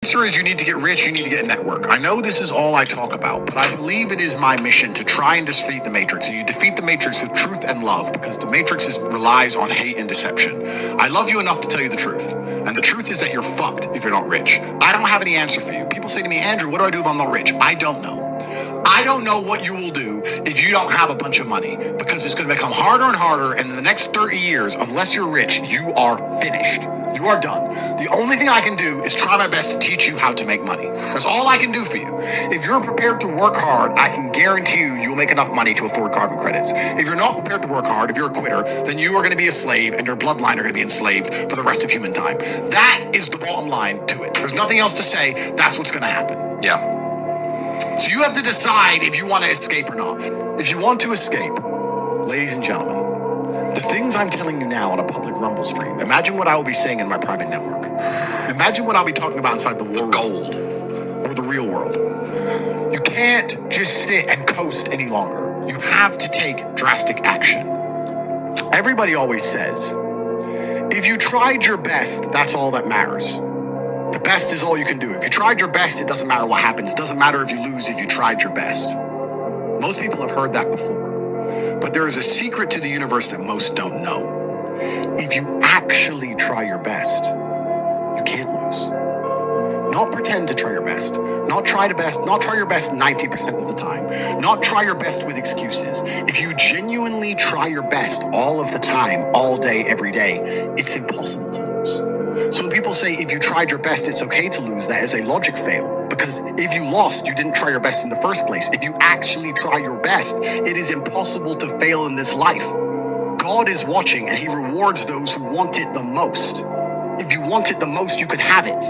answer is you need to get rich, you need to get a network. I know this is all I talk about, but I believe it is my mission to try and defeat the Matrix. And you defeat the Matrix with truth and love, because the Matrix relies on hate and deception. I love you enough to tell you the truth. And the truth is that you're fucked if you're not rich. I don't have any answer for you. People say to me, Andrew, what do I do if I'm not rich? I don't know. I don't know what you will do if you don't have a bunch of money, because it's going to become harder and harder. And in the next 30 years, unless you're rich, you are finished. You are done. The only thing I can do is try my best to teach you how to make money. That's all I can do for you. If you're prepared to work hard, I can guarantee you will make enough money to afford carbon credits. If you're not prepared to work hard, if you're a quitter, then you are going to be a slave, and your bloodline are going to be enslaved for the rest of human time. That is the bottom line to it. There's nothing else to say. That's what's going to happen. Yeah. So you have to decide if you want to escape or not. If you want to escape, ladies and gentlemen, the things I'm telling you now on a public Rumble stream, imagine what I will be saying in my private network. Imagine what I'll be talking about inside the war gold or the real world. You can't just sit and coast any longer. You have to take drastic action. Everybody always says, if you tried your best, that's all that matters. The best is all you can do. If you tried your best, it doesn't matter what happens. It doesn't matter if you lose if you tried your best. Most people have heard that before. But there is a secret to the universe that most don't know. If you actually try your best, you can't lose. Not pretend to try your best. Not try your best 90% of the time. Not try your best with excuses. If you genuinely try your best all of the time, all day, every day, it's impossible to lose. So when people say, if you tried your best, it's okay to lose, that is a logic fail. Because if you lost, you didn't try your best in the first place. If you actually try your best, it is impossible to fail in this life. God is watching, and he rewards those who want it the most. If you want it the most, you can have it.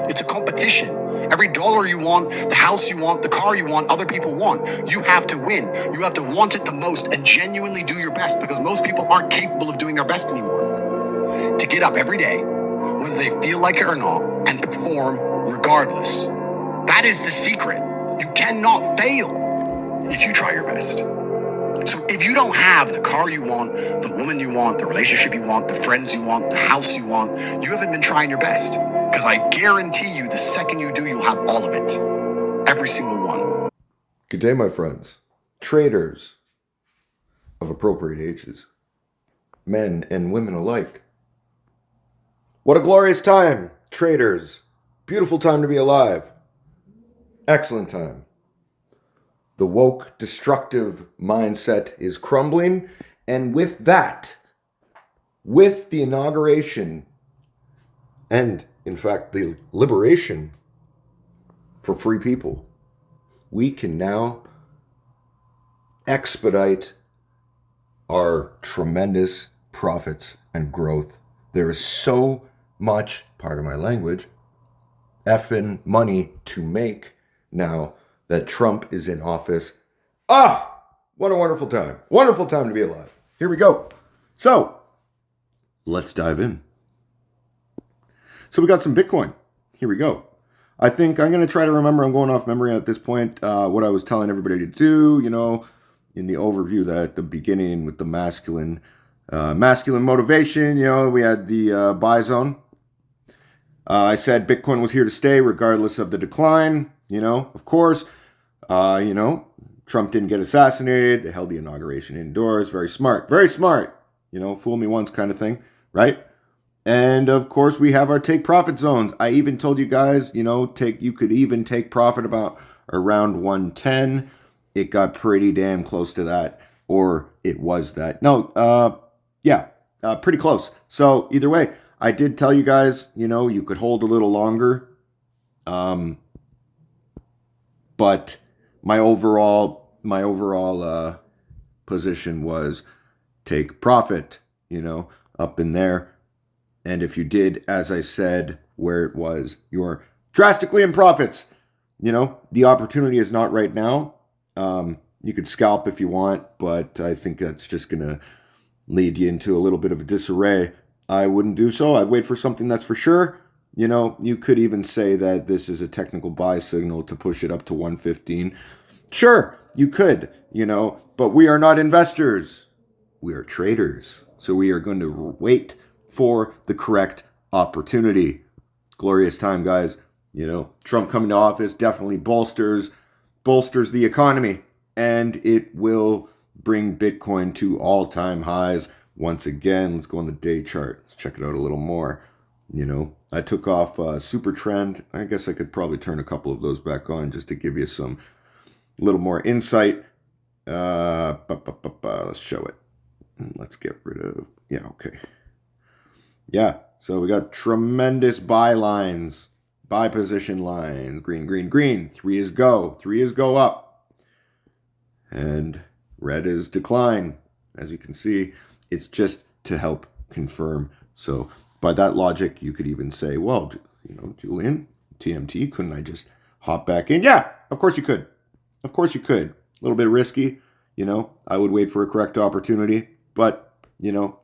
It's a competition. Every dollar you want, the house you want, the car you want, other people want, you have to win. You have to want it the most and genuinely do your best, because most people aren't capable of doing their best anymore. To get up every day, whether they feel like it or not, and perform regardless. That is the secret. You cannot fail if you try your best. So if you don't have the car you want, the woman you want, the relationship you want, the friends you want, the house you want, you haven't been trying your best. Because I guarantee you, the second you do, you'll have all of it. Every single one. Good day, my friends. Traders of appropriate ages. Men and women alike. What a glorious time, traders. Beautiful time to be alive. Excellent time. The woke, destructive mindset is crumbling. And with that, with the inauguration and, in fact, the liberation for free people, we can now expedite our tremendous profits and growth. There is so much, pardon my language, effing money to make now that Trump is in office. What a wonderful time. Wonderful time to be alive. Here we go. So, let's dive in. So we got some Bitcoin. Here we go. I think I'm going to try to remember, I'm going off memory at this point, what I was telling everybody to do, in the overview that at the beginning with the masculine motivation, we had the buy zone. I said Bitcoin was here to stay regardless of the decline, of course. Trump didn't get assassinated. They held the inauguration indoors. Very smart. Very smart. Fool me once kind of thing, right? And of course, we have our take profit zones. I even told you guys, you could even take profit about around 110. It got pretty damn close to that, or it was that. No, pretty close. So either way, I did tell you guys, you could hold a little longer. But my overall position was take profit, up in there. And if you did, as I said, where it was, you're drastically in profits. The opportunity is not right now. You could scalp if you want, but I think that's just going to lead you into a little bit of a disarray. I wouldn't do so. I'd wait for something that's for sure. You could even say that this is a technical buy signal to push it up to 115. Sure, you could, but we are not investors. We are traders. So we are going to wait for the correct opportunity. Glorious time, guys. Trump coming to office definitely bolsters the economy, and it will bring Bitcoin to all-time highs once again. Let's go on the day chart. Let's check it out a little more. I took off super trend. I guess I could probably turn a couple of those back on just to give you some little more insight. Let's show it. Let's get rid of, okay. Yeah, so we got tremendous buy lines, buy position lines, green, green, green. 3 is go, 3 is go up. And red is decline. As you can see, it's just to help confirm. So by that logic, you could even say, well, Julian, TMT, couldn't I just hop back in? Yeah, of course you could. Of course you could. A little bit risky. I would wait for a correct opportunity, but,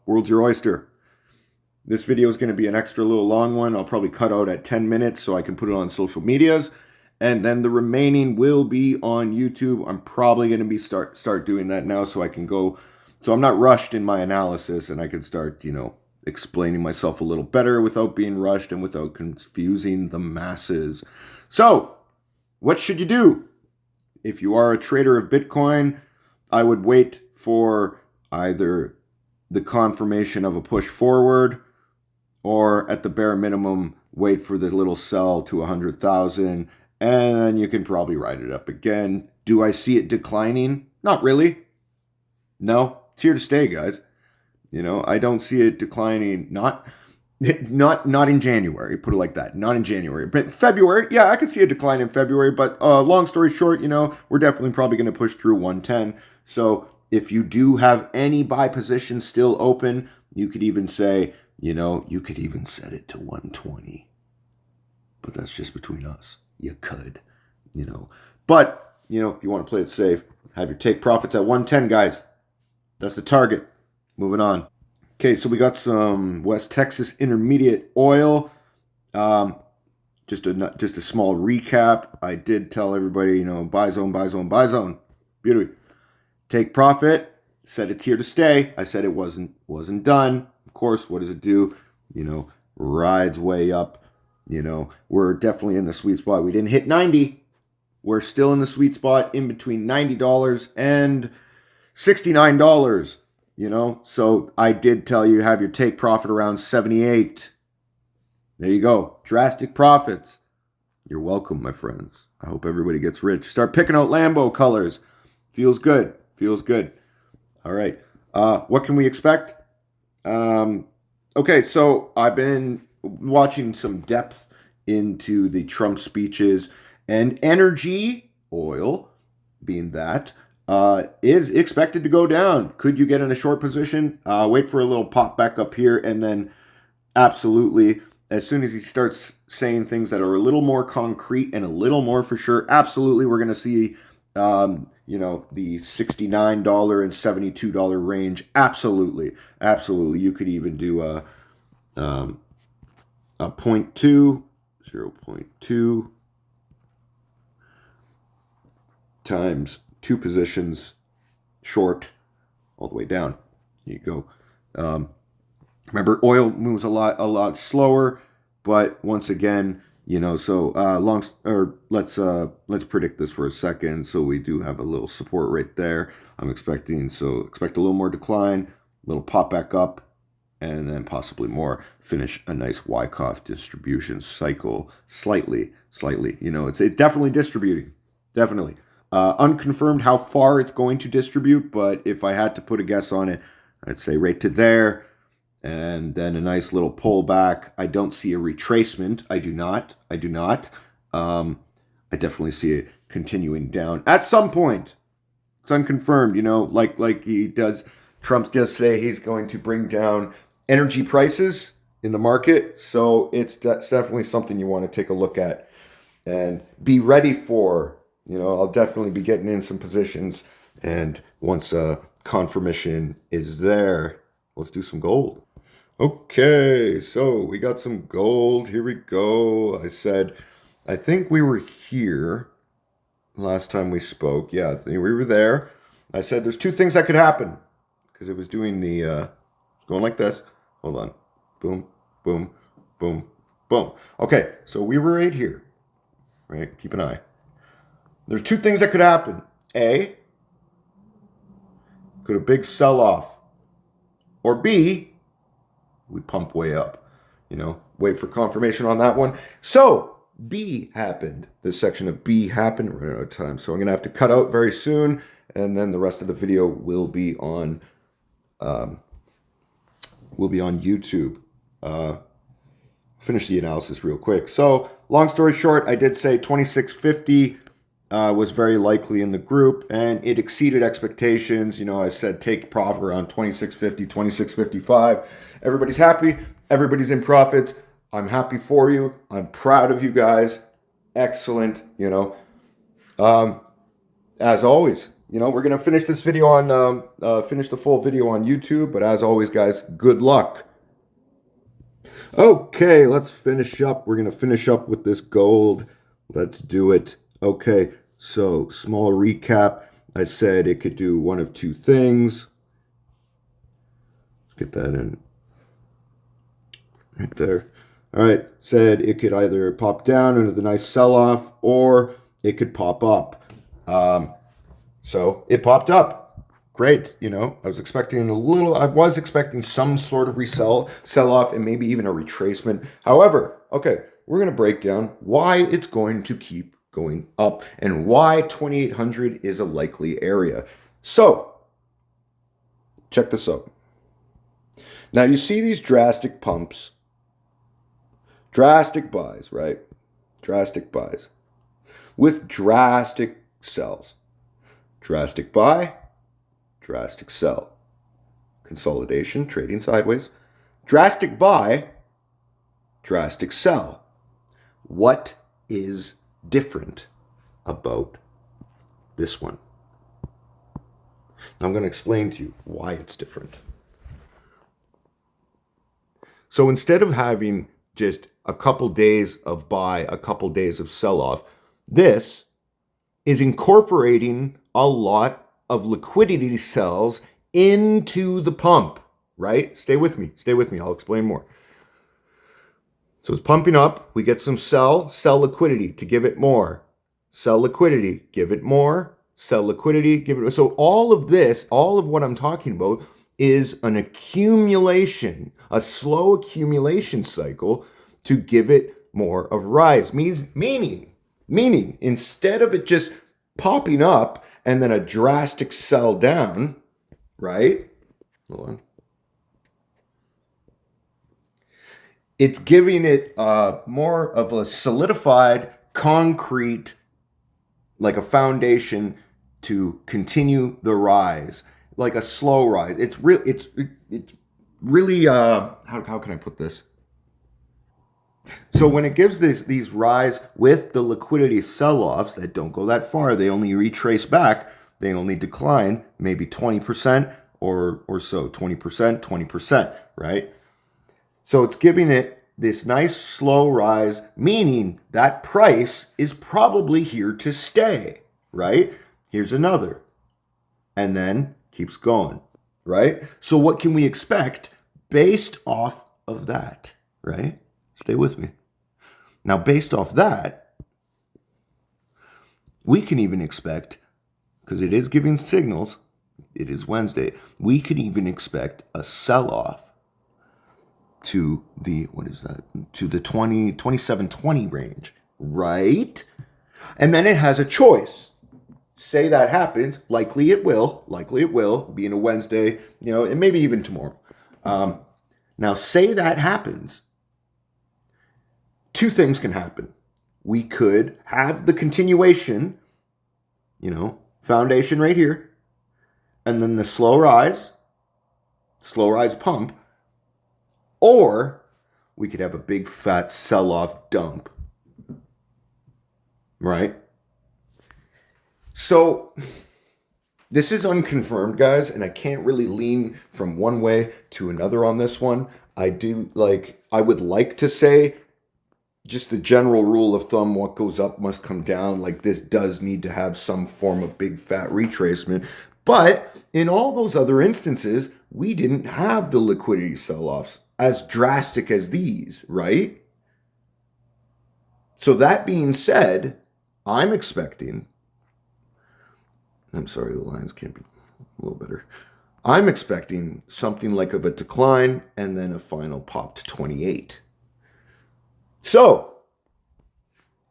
world's your oyster. This video is going to be an extra little long one. I'll probably cut out at 10 minutes so I can put it on social medias. And then the remaining will be on YouTube. I'm probably going to be start doing that now so I can go. So I'm not rushed in my analysis and I can start, explaining myself a little better without being rushed and without confusing the masses. So what should you do? If you are a trader of Bitcoin, I would wait for either the confirmation of a push forward or at the bare minimum, wait for the little sell to 100,000 and then you can probably ride it up again. Do I see it declining? Not really. No, it's here to stay, guys. I don't see it declining. Not in January, put it like that. Not in January. But February, yeah, I could see a decline in February. But long story short, we're definitely probably going to push through 110. So if you do have any buy positions still open, you could even say, you could even set it to 120. But that's just between us. You could, But, if you want to play it safe, have your take profits at 110, guys. That's the target. Moving on. Okay, so we got some West Texas Intermediate oil. Just a small recap. I did tell everybody, buy zone, buy zone, buy zone. Beauty. Take profit. Said it's here to stay. I said it wasn't done. Of course, what does it do? Rides way up. We're definitely in the sweet spot. We didn't hit 90. We're still in the sweet spot in between $90 and $69. So I did tell you have your take profit around 78. There you go. Drastic profits. You're welcome, my friends. I hope everybody gets rich. Start picking out Lambo colors. Feels good. Feels good. All right. What can we expect? Okay, so I've been watching some depth into the Trump speeches, and energy, oil, being that, is expected to go down. Could you get in a short position? Wait for a little pop back up here, and then absolutely, as soon as he starts saying things that are a little more concrete and a little more for sure, absolutely, we're going to see, the $69 and $72 range. Absolutely, absolutely. You could even do a 0.2 times 2 positions short all the way down. Here you go. Remember, oil moves a lot slower, but once again, so let's predict this for a second. So we do have a little support right there. Expect a little more decline, a little pop back up, and then possibly more. Finish a nice Wyckoff distribution cycle slightly. It's definitely distributing, definitely. Unconfirmed how far it's going to distribute, but if I had to put a guess on it, I'd say right to there, and then a nice little pullback. I don't see a retracement. I do not. I definitely see it continuing down at some point. It's unconfirmed, like he does. Trump does say he's going to bring down energy prices in the market, so it's definitely something you want to take a look at and be ready for. I'll definitely be getting in some positions, and once confirmation is there, let's do some gold. Okay, so we got some gold. Here we go. I think we were here last time we spoke. Yeah, I think we were there. I said there's 2 things that could happen because it was doing the going like this. Hold on. Boom, boom, boom, boom. Okay, so we were right here. right? Keep an eye. There's two things that could happen. A, could a big sell-off. Or B, we pump way up. Wait for confirmation on that one. So B happened. This section of B happened. We're running out of time. So I'm going to have to cut out very soon. And then the rest of the video will be on YouTube. Finish the analysis real quick. So long story short, I did say 2650 was very likely in the group, and it exceeded expectations. I said take profit around 2650, 2655. Everybody's happy. Everybody's in profits. I'm happy for you. I'm proud of you guys. Excellent. As always, we're going to finish this video on, finish the full video on YouTube. But as always, guys, good luck. Okay, let's finish up. We're going to finish up with this gold. Let's do it. Okay, so small recap. I said it could do one of two things. Let's get that in right there. All right, said it could either pop down into the nice sell-off or it could pop up. So it popped up. Great, I was expecting some sort of sell-off and maybe even a retracement. However, okay, we're going to break down why it's going to keep going up and why 2800 is a likely area. So, check this out. Now you see these drastic pumps, drastic buys, right? Drastic buys with drastic sells. Drastic buy, drastic sell. Consolidation, trading sideways. Drastic buy, drastic sell. What is different about this one? I'm going to explain to you why it's different. So instead of having just a couple days of buy, a couple days of sell-off, this is incorporating a lot of liquidity cells into the pump, right? Stay with me. I'll explain more. So it's pumping up. We get some sell liquidity to give it more. Sell liquidity, give it more. Sell liquidity, give it more. So all of this, all of what I'm talking about is an accumulation, a slow accumulation cycle to give it more of rise. Meaning, instead of it just popping up and then a drastic sell down, right? Hold on. It's giving it more of a solidified, concrete, like a foundation to continue the rise, like a slow rise. It's really how can I put this? So when it gives these rise with the liquidity sell-offs that don't go that far, they only retrace back, they only decline maybe 20% or so, 20%, right? So it's giving it this nice slow rise, meaning that price is probably here to stay, right? Here's another. And then keeps going, right? So what can we expect based off of that, right? Stay with me. Now, based off that, we can even expect, because it is giving signals, it is Wednesday, we could even expect a sell-off to the, to the 2720 range, right? And then it has a choice. Say that happens, likely it will, being a Wednesday, and maybe even tomorrow. Now, say that happens. Two things can happen. We could have the continuation, foundation right here, and then the slow rise pump, or we could have a big fat sell-off dump, right? So this is unconfirmed, guys, and I can't really lean from one way to another on this one. I would like to say just the general rule of thumb, what goes up must come down. Like this does need to have some form of big fat retracement. But in all those other instances, we didn't have the liquidity sell-offs as drastic as these, right? So that being said, I'm sorry, the lines can't be a little better. I'm expecting something like of a decline and then a final pop to 28. So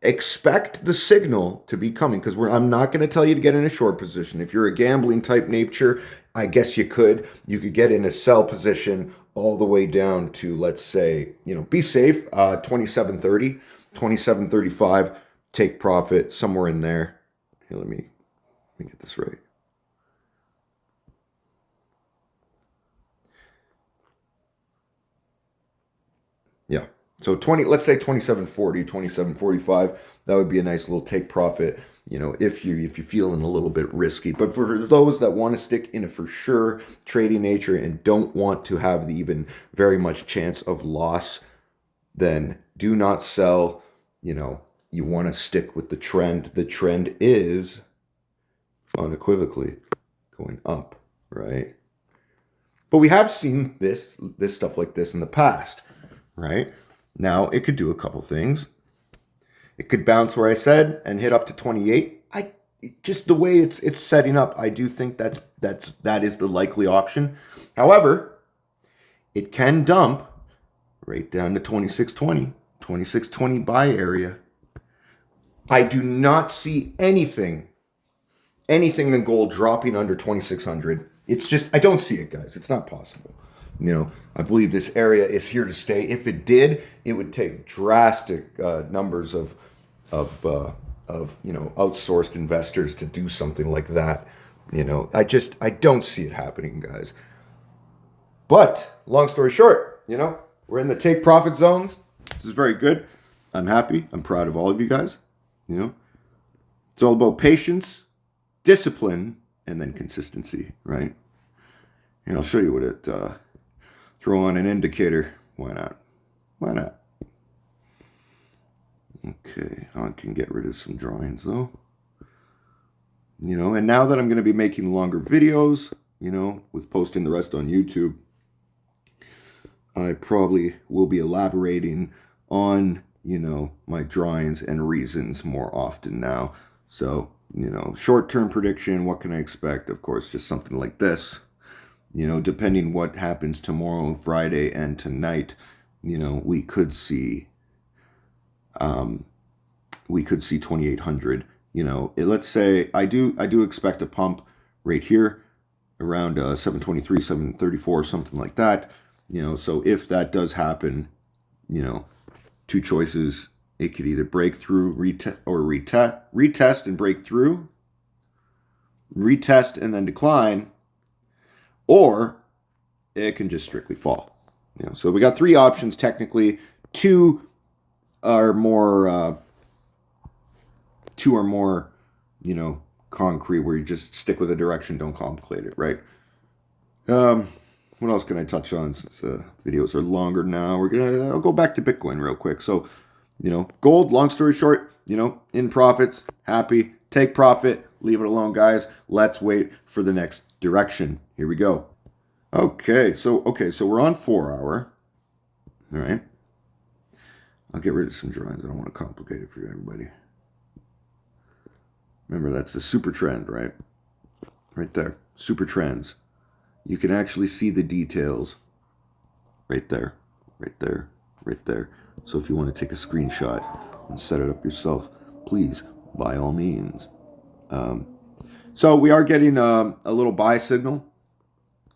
expect the signal to be coming, because I'm not going to tell you to get in a short position. If you're a gambling type nature, I guess you could get in a sell position all the way down to, let's say, be safe, 2730, 2735, take profit somewhere in there. Here, let me get this right. Yeah. So let's say 2740, 2745, that would be a nice little take profit, if you're feeling a little bit risky. But for those that want to stick in a for sure trading nature and don't want to have the even very much chance of loss, then do not sell. You want to stick with the trend. The trend is unequivocally going up, right? But we have seen this stuff like this in the past, right? Now, it could do a couple things. It could bounce where I said and hit up to 28. Just the way it's setting up, I do think that is the likely option. However, it can dump right down to 2620, 2620 buy area. I do not see anything in gold dropping under 2600. It's just, I don't see it, guys. It's not possible. I believe this area is here to stay. If it did, it would take drastic numbers of outsourced investors to do something like that. I don't see it happening, guys. But long story short, we're in the take profit zones. This is very good. I'm happy. I'm proud of all of you guys. It's all about patience, discipline, and then consistency, right? I'll show you what it. Throw on an indicator. Why not? Okay, I can get rid of some drawings though. And now that I'm going to be making longer videos, with posting the rest on YouTube, I probably will be elaborating on, my drawings and reasons more often now. So, short-term prediction, what can I expect? Of course, just something like this. Depending what happens tomorrow, Friday, and tonight, we could see 2,800. Let's say I do expect a pump right here around 723, 734, something like that. So if that does happen, two choices. It could either break through, retest and break through, retest and then decline, or it can just strictly fall. So we got three options technically. Two are more, concrete, where you just stick with a direction, don't complicate it, right? What else can I touch on since videos are longer now? I'll go back to Bitcoin real quick. So, gold, long story short, in profits, happy, take profit, leave it alone, guys. Let's wait for the next direction. Here we go. Okay, so we're on 4 hour. All right. I'll get rid of some drawings. I don't want to complicate it for everybody. Remember, that's the super trend, right? Right there. Super trends. You can actually see the details right there, right there, right there. So if you want to take a screenshot and set it up yourself, please, by all means. So we are getting a little buy signal,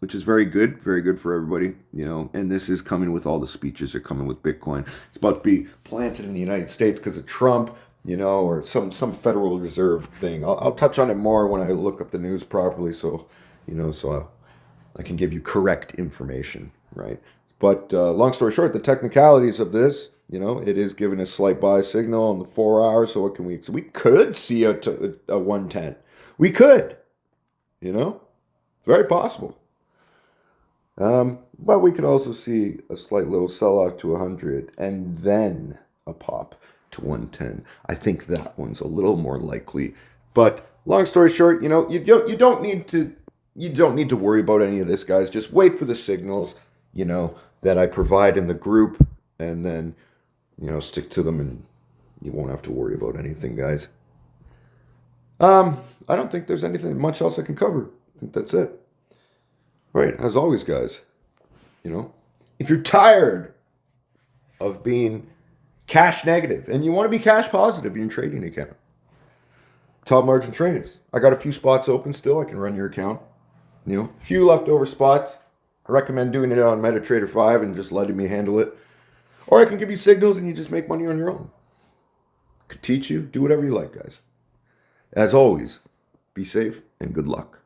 which is very good for everybody, and this is coming with all the speeches are coming with Bitcoin. It's about to be planted in the United States because of Trump, or some Federal Reserve thing. I'll touch on it more when I look up the news properly, so I can give you correct information, right? But long story short, the technicalities of this, it is giving a slight buy signal on the 4 hours. So what can we? So we could see a 110. We could, it's very possible. But we could also see a slight little sell-off to 100 and then a pop to 110. I think that one's a little more likely. But long story short, you don't need to worry about any of this, guys. Just wait for the signals, that I provide in the group, and then, stick to them and, You won't have to worry about anything, guys. I don't think there's anything much else I can cover. I think that's it. Right, as always, guys, if you're tired of being cash negative and you want to be cash positive in your trading account, top margin trades. I got a few spots open still. I can run your account. Few leftover spots. I recommend doing it on MetaTrader 5 and just letting me handle it. Or I can give you signals and you just make money on your own. I could teach you. Do whatever you like, guys. As always, be safe and good luck.